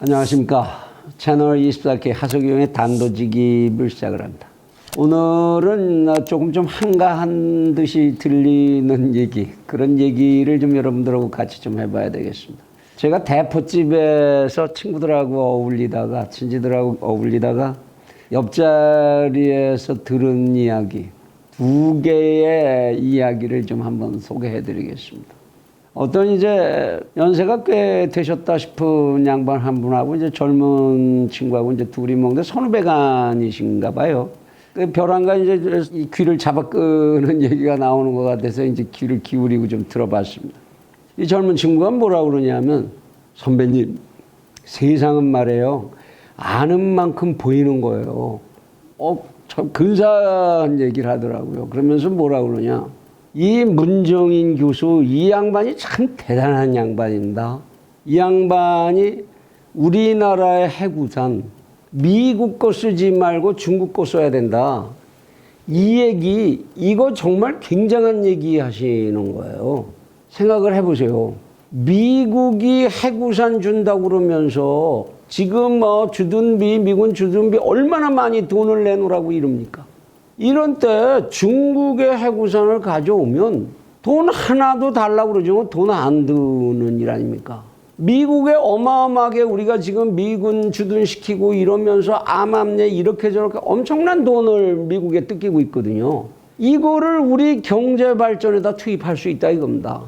안녕하십니까. 채널 24K 하석영의 단도직입을 시작을 합니다. 오늘은 조금 좀 한가한 듯이 들리는 얘기, 그런 얘기를 좀 여러분들하고 같이 좀 해봐야 되겠습니다. 제가 대포집에서 친구들하고 어울리다가, 친지들하고 어울리다가 옆자리에서 들은 이야기, 두 개의 이야기를 좀 한번 소개해 드리겠습니다. 어떤 이제 연세가 꽤 되셨다 싶은 양반 한 분하고 이제 젊은 친구하고 이제 둘이 먹는데 선후배간이신가 봐요. 그 벼랑가 이제 이 귀를 잡아 끄는 얘기가 나오는 것 같아서 이제 귀를 기울이고 좀 들어봤습니다. 이 젊은 친구가 뭐라 그러냐면, 선배님, 세상은 말이에요, 아는 만큼 보이는 거예요. 참 근사한 얘기를 하더라고요. 그러면서 뭐라 그러냐, 이 문정인 교수, 이 양반이 참 대단한 양반입니다. 이 양반이 우리나라의 해구산, 미국 거 쓰지 말고 중국 거 써야 된다. 이 얘기, 이거 정말 굉장한 얘기 하시는 거예요. 생각을 해보세요. 미국이 해구산 준다고 그러면서 지금 주둔비, 미군 주둔비 얼마나 많이 돈을 내놓으라고 이럽니까? 이런 때 중국의 해구산을 가져오면 돈 하나도 달라고 그러죠. 돈 안 드는 일 아닙니까? 미국에 어마어마하게 우리가 지금 미군 주둔시키고 이러면서 암암리에 이렇게 저렇게 엄청난 돈을 미국에 뜯기고 있거든요. 이거를 우리 경제 발전에다 투입할 수 있다 이겁니다.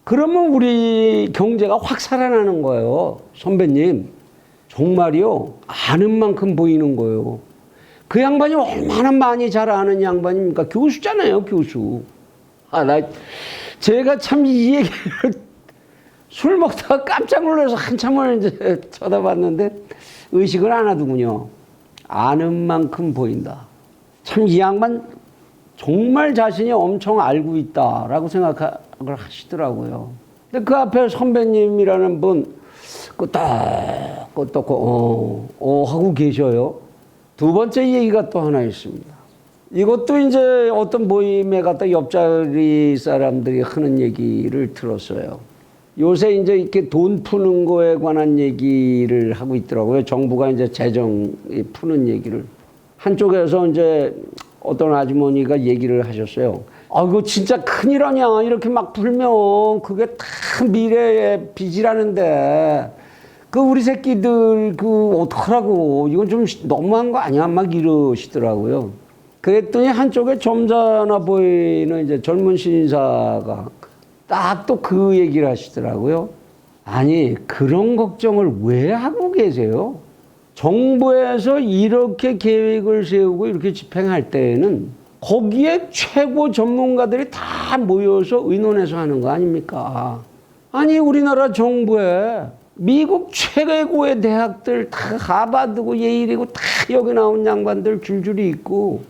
그러면 우리 경제가 확 살아나는 거예요. 선배님, 정말요, 아는 만큼 보이는 거예요. 그 양반이 얼마나 많이 잘 아는 양반입니까? 교수잖아요, 교수. 제가 참 이 얘기를 술 먹다가 깜짝 놀라서 한참을 이제 쳐다봤는데 의식을 안 하더군요. 아는 만큼 보인다. 참 이 양반 정말 자신이 엄청 알고 있다라고 생각을 하시더라고요. 근데 그 앞에 선배님이라는 분, 끄떡끄떡 하고 계셔요. 두 번째 얘기가 또 하나 있습니다. 이것도 이제 어떤 모임에 갔다 옆자리 사람들이 하는 얘기를 들었어요. 요새 이제 이렇게 돈 푸는 거에 관한 얘기를 하고 있더라고요. 정부가 이제 재정 푸는 얘기를. 한쪽에서 이제 어떤 아주머니가 얘기를 하셨어요. 이거 진짜 큰일 아니야. 이렇게 막 풀면 그게 다 미래의 빚이라는데. 우리 새끼들, 어떡하라고. 이건 좀 너무한 거 아니야? 막 이러시더라고요. 그랬더니 한쪽에 점잖아 보이는 이제 젊은 신사가 딱 또 그 얘기를 하시더라고요. 아니, 그런 걱정을 왜 하고 계세요? 정부에서 이렇게 계획을 세우고 이렇게 집행할 때에는 거기에 최고 전문가들이 다 모여서 의논해서 하는 거 아닙니까? 아니, 우리나라 정부에 미국 최고의 대학들 다 하버드고 예일이고 다 여기 나온 양반들 줄줄이 있고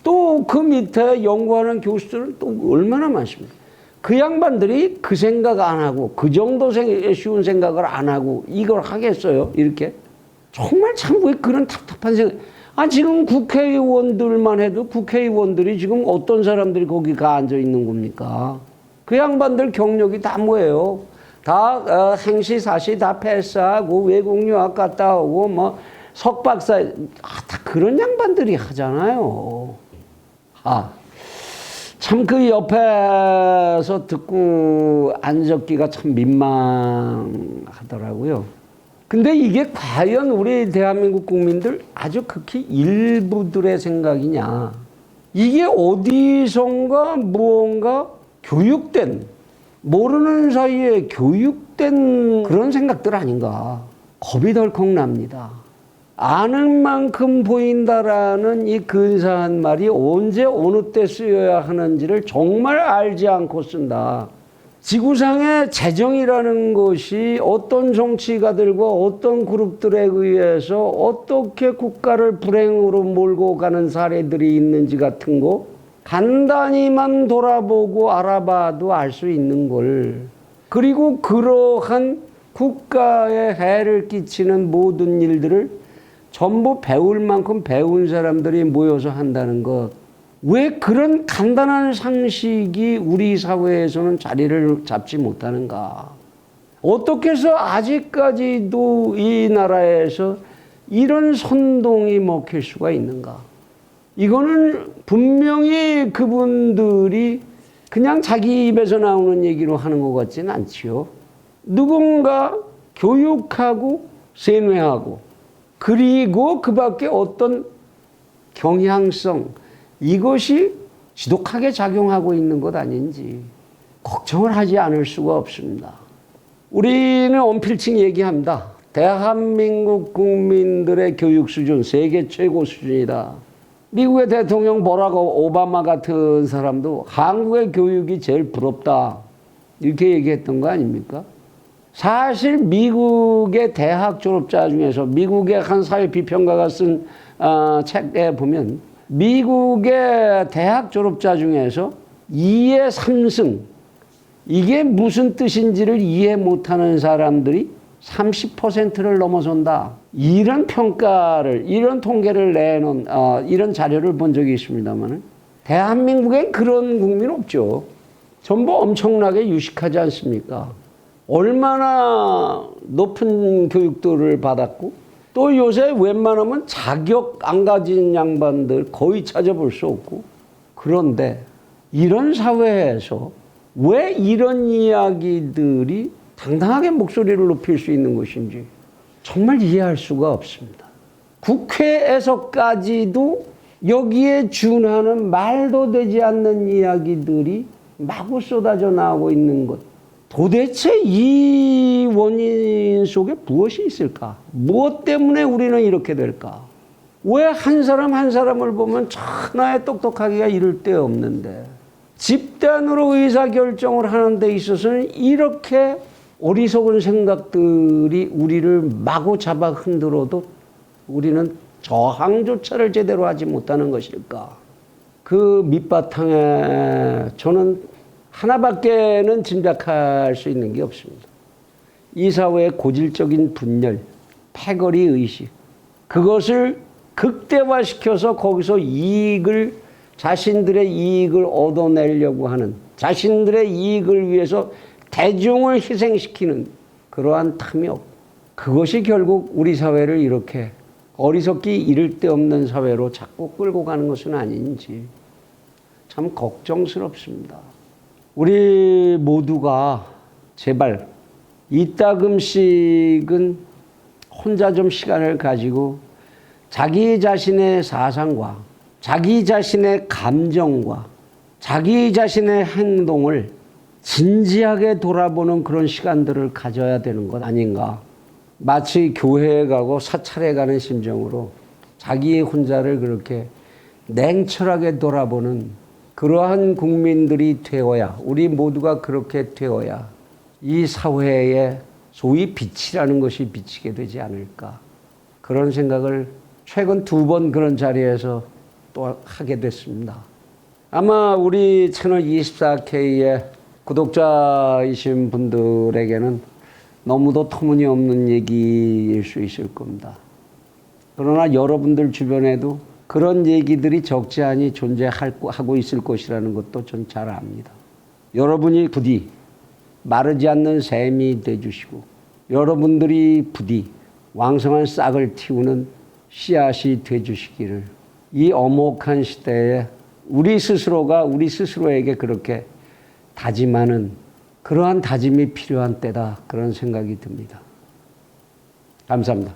또 그 밑에 연구하는 교수들은 또 얼마나 많습니까? 그 양반들이 그 생각 안 하고 그 정도 쉬운 생각을 안 하고 이걸 하겠어요? 이렇게? 정말 참 왜 그런 답답한 생각. 지금 국회의원들만 해도 국회의원들이 지금 어떤 사람들이 거기 가 앉아 있는 겁니까? 그 양반들 경력이 다 뭐예요? 다 행시 사시 다 패스하고 외국 유학 갔다 오고 석박사 다 그런 양반들이 하잖아요. 참 그 옆에서 듣고 앉았기가 참 민망하더라고요. 근데 이게 과연 우리 대한민국 국민들 아주 극히 일부들의 생각이냐? 이게 어디선가 무언가 교육된, 모르는 사이에 교육된 그런 생각들 아닌가. 겁이 덜컥 납니다. 아는 만큼 보인다라는 이 근사한 말이 언제 어느 때 쓰여야 하는지를 정말 알지 않고 쓴다. 지구상의 재정이라는 것이 어떤 정치가들과 어떤 그룹들에 의해서 어떻게 국가를 불행으로 몰고 가는 사례들이 있는지 같은 거 간단히만 돌아보고 알아봐도 알 수 있는 걸. 그리고 그러한 국가에 해를 끼치는 모든 일들을 전부 배울 만큼 배운 사람들이 모여서 한다는 것. 왜 그런 간단한 상식이 우리 사회에서는 자리를 잡지 못하는가? 어떻게 해서 아직까지도 이 나라에서 이런 선동이 먹힐 수가 있는가? 이거는 분명히 그분들이 그냥 자기 입에서 나오는 얘기로 하는 것 같지는 않지요. 누군가 교육하고 세뇌하고 그리고 그 밖에 어떤 경향성 이것이 지독하게 작용하고 있는 것 아닌지 걱정을 하지 않을 수가 없습니다. 우리는 언필칭 얘기합니다. 대한민국 국민들의 교육 수준 세계 최고 수준이다. 미국의 대통령 버락 오바마 같은 사람도 한국의 교육이 제일 부럽다. 이렇게 얘기했던 거 아닙니까? 사실 미국의 대학 졸업자 중에서 미국의 한 사회 비평가가 쓴 책에 보면 미국의 대학 졸업자 중에서 2의 3승 이게 무슨 뜻인지를 이해 못하는 사람들이 30%를 넘어선다. 이런 평가를, 이런 통계를 내놓은 이런 자료를 본 적이 있습니다만 대한민국엔 그런 국민 없죠. 전부 엄청나게 유식하지 않습니까? 얼마나 높은 교육들을 받았고 또 요새 웬만하면 자격 안 가진 양반들 거의 찾아볼 수 없고 그런데 이런 사회에서 왜 이런 이야기들이 당당하게 목소리를 높일 수 있는 것인지 정말 이해할 수가 없습니다. 국회에서까지도 여기에 준하는 말도 되지 않는 이야기들이 마구 쏟아져 나오고 있는 것. 도대체 이 원인 속에 무엇이 있을까? 무엇 때문에 우리는 이렇게 될까? 왜 한 사람 한 사람을 보면 천하에 똑똑하기가 이를 데 없는데 집단으로 의사결정을 하는 데 있어서는 이렇게 어리석은 생각들이 우리를 마구 잡아 흔들어도 우리는 저항조차를 제대로 하지 못하는 것일까? 그 밑바탕에 저는 하나밖에는 짐작할 수 있는 게 없습니다. 이 사회의 고질적인 분열, 패거리 의식, 그것을 극대화시켜서 거기서 자신들의 이익을 얻어내려고 하는, 자신들의 이익을 위해서 대중을 희생시키는 그러한 탐욕, 그것이 결국 우리 사회를 이렇게 어리석기 이를 데 없는 사회로 자꾸 끌고 가는 것은 아닌지 참 걱정스럽습니다. 우리 모두가 제발 이따금씩은 혼자 좀 시간을 가지고 자기 자신의 사상과 자기 자신의 감정과 자기 자신의 행동을 진지하게 돌아보는 그런 시간들을 가져야 되는 것 아닌가. 마치 교회에 가고 사찰에 가는 심정으로 자기 혼자를 그렇게 냉철하게 돌아보는 그러한 국민들이 되어야, 우리 모두가 그렇게 되어야 이 사회에 소위 빛이라는 것이 비치게 되지 않을까. 그런 생각을 최근 2번 그런 자리에서 또 하게 됐습니다. 아마 우리 채널 24K의 구독자이신 분들에게는 너무도 터무니없는 얘기일 수 있을 겁니다. 그러나 여러분들 주변에도 그런 얘기들이 적지 않이 존재하고 있을 것이라는 것도 전 잘 압니다. 여러분이 부디 마르지 않는 샘이 되주시고 여러분들이 부디 왕성한 싹을 틔우는 씨앗이 되주시기를 이 엄혹한 시대에 우리 스스로가 우리 스스로에게 그렇게 다짐하는 그러한 다짐이 필요한 때다 그런 생각이 듭니다. 감사합니다.